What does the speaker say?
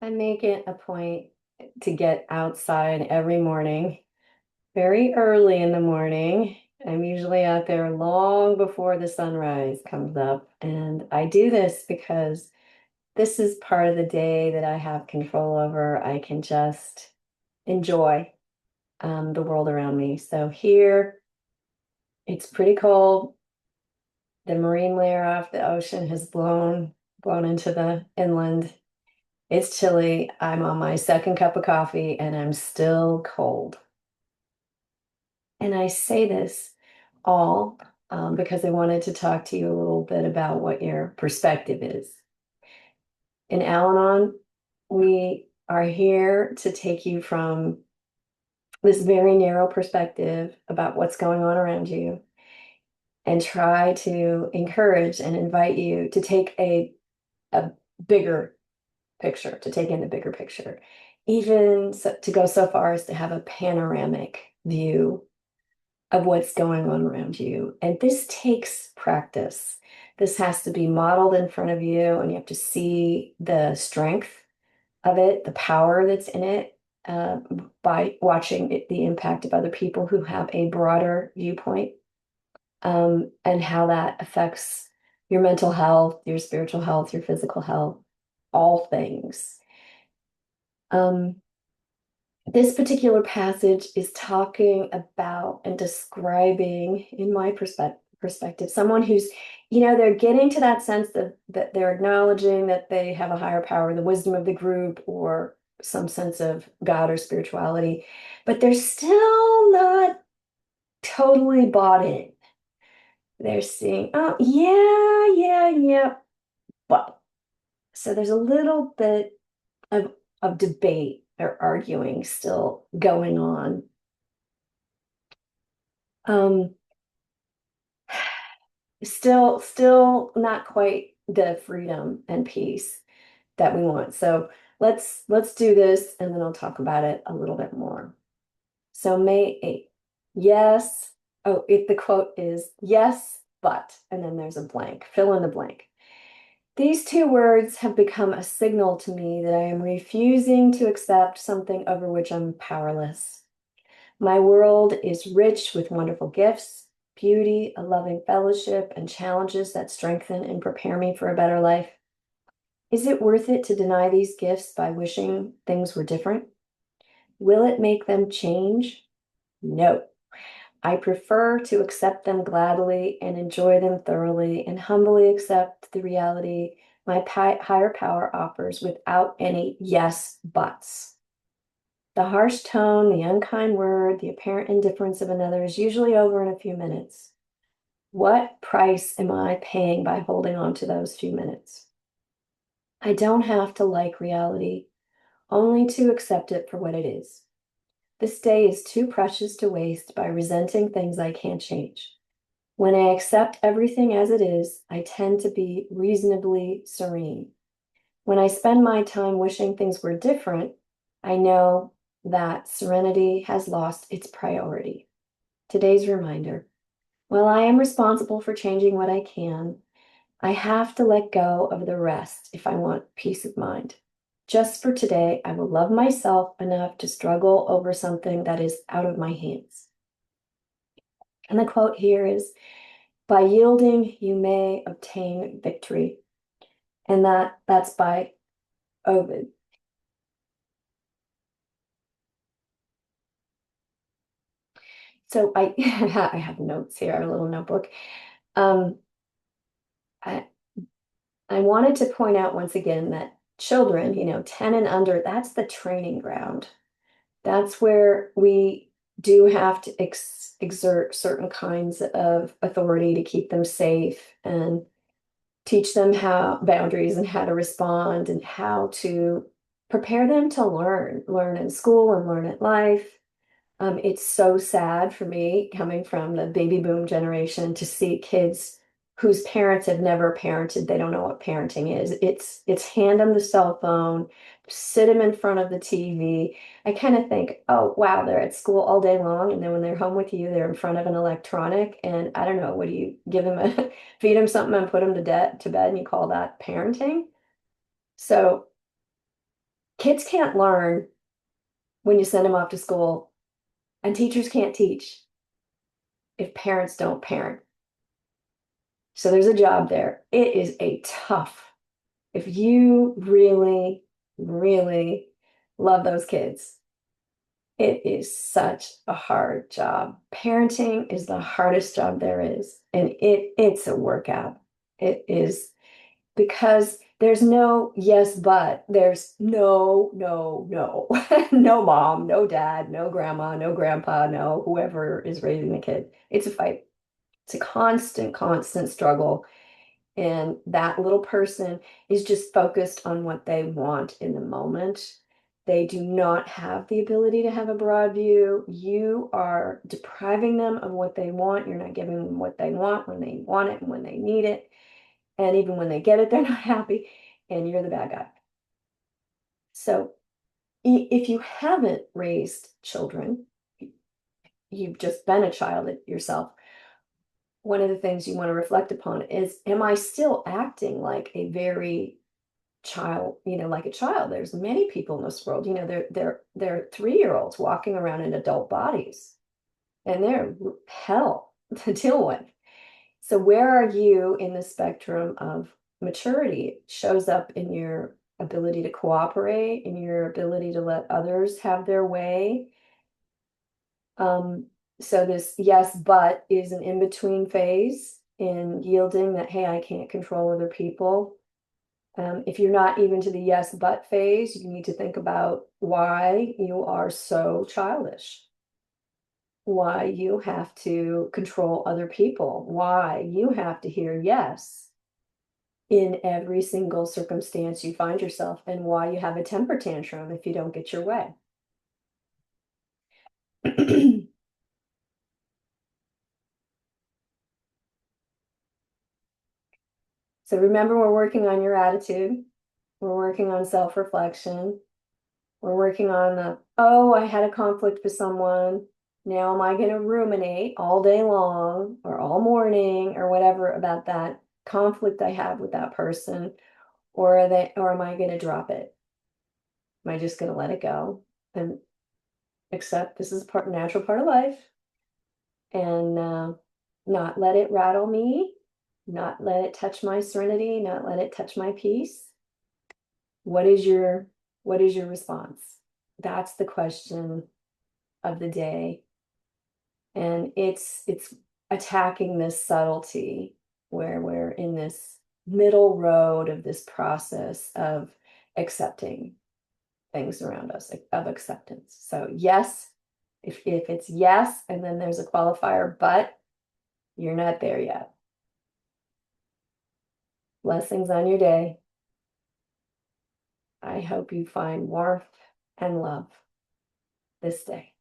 I make it a point to get outside every morning, very early in the morning. I'm usually out there long before the sunrise comes up. And I do this because this is part of the day that I have control over. I can just enjoy the world around me. So here, it's pretty cold. The marine layer off the ocean has blown into the inland. It's chilly. I'm on my second cup of coffee and I'm still cold. And I say this all because I wanted to talk to you a little bit about what your perspective is. In Al-Anon, we are here to take you from this very narrow perspective about what's going on around you and try to encourage and invite you to take a bigger picture, to take in the bigger picture, even so, to go so far as to have a panoramic view of what's going on around you. And this takes practice. This has to be modeled in front of you, and you have to see the strength of it, the power that's in it, uh, by watching the impact of other people who have a broader viewpoint, and how that affects your mental health, your spiritual health, your physical health, all things. Um, this particular passage is talking about and describing, in my perspective, someone who's, they're getting to that sense that they're acknowledging that they have a higher power, the wisdom of the group, or some sense of God or spirituality, but they're still not totally bought in. They're seeing, oh, yeah, but so there's a little bit of debate or arguing still going on. Um, still not quite the freedom and peace that we want. So let's do this and then I'll talk about it a little bit more. So May 8th. Yes. Oh, the quote is yes, but, and then there's a blank. Fill in the blank. These two words have become a signal to me that I am refusing to accept something over which I'm powerless. My world is rich with wonderful gifts, beauty, a loving fellowship, and challenges that strengthen and prepare me for a better life. Is it worth it to deny these gifts by wishing things were different? Will it make them change? No. I prefer to accept them gladly and enjoy them thoroughly and humbly accept the reality my higher power offers without any yes buts. The harsh tone, the unkind word, the apparent indifference of another is usually over in a few minutes. What price am I paying by holding on to those few minutes? I don't have to like reality, only to accept it for what it is. This day is too precious to waste by resenting things I can't change. When I accept everything as it is, I tend to be reasonably serene. When I spend my time wishing things were different, I know that serenity has lost its priority. Today's reminder: while I am responsible for changing what I can, I have to let go of the rest if I want peace of mind. Just for today, I will love myself enough to struggle over something that is out of my hands. And the quote here is, by yielding, you may obtain victory. And that's by Ovid. So I have notes here, a little notebook. Um, I, I wanted to point out once again that children, 10 and under, that's the training ground. That's where we do have to exert certain kinds of authority to keep them safe and teach them how boundaries and how to respond and how to prepare them to learn in school and learn at life. It's so sad for me coming from the baby boom generation to see kids whose parents have never parented. They don't know what parenting is. It's hand them the cell phone, sit them in front of the TV. I kind of think, oh wow, they're at school all day long, and then when they're home with you, they're in front of an electronic. And I don't know, what do you give them a feed them something and put them to bed, and you call that parenting? So Kids can't learn when you send them off to school, and teachers can't teach if parents don't parent. So there's a job there. It is a tough, if you really, really love those kids, it is such a hard job. Parenting is the hardest job there is, and it's a workout. It is, because there's no yes, but there's no, no, no, no mom, no dad, no grandma, no grandpa, no whoever is raising the kid. It's a fight. It's a constant, constant struggle. And that little person is just focused on what they want in the moment. They do not have the ability to have a broad view. You are depriving them of what they want. You're not giving them what they want when they want it and when they need it. And even when they get it, they're not happy, and you're the bad guy. So if you haven't raised children, you've just been a child yourself, one of the things you want to reflect upon is, am I still acting like a very child, like a child? There's many people in this world, they're 3-year-olds walking around in adult bodies, and they're hell to deal with. So where are you in the spectrum of maturity? It shows up in your ability to cooperate, in your ability to let others have their way. So this yes, but is an in-between phase in yielding that, hey, I can't control other people. If you're not even to the yes, but phase, you need to think about why you are so childish, why you have to control other people, why you have to hear yes in every single circumstance you find yourself, and why you have a temper tantrum if you don't get your way. So remember, we're working on your attitude. We're working on self-reflection. We're working on the, oh, I had a conflict with someone. Now am I going to ruminate all day long or all morning or whatever about that conflict I have with that person? Or am I going to drop it? Am I just going to let it go and accept this is natural part of life, and not let it rattle me, not let it touch my serenity, not let it touch my peace? What is your response? That's the question of the day. And it's attacking this subtlety where we're in this middle road of this process of accepting things around us, of acceptance. So yes, if it's yes, and then there's a qualifier, but you're not there yet. Blessings on your day. I hope you find warmth and love this day.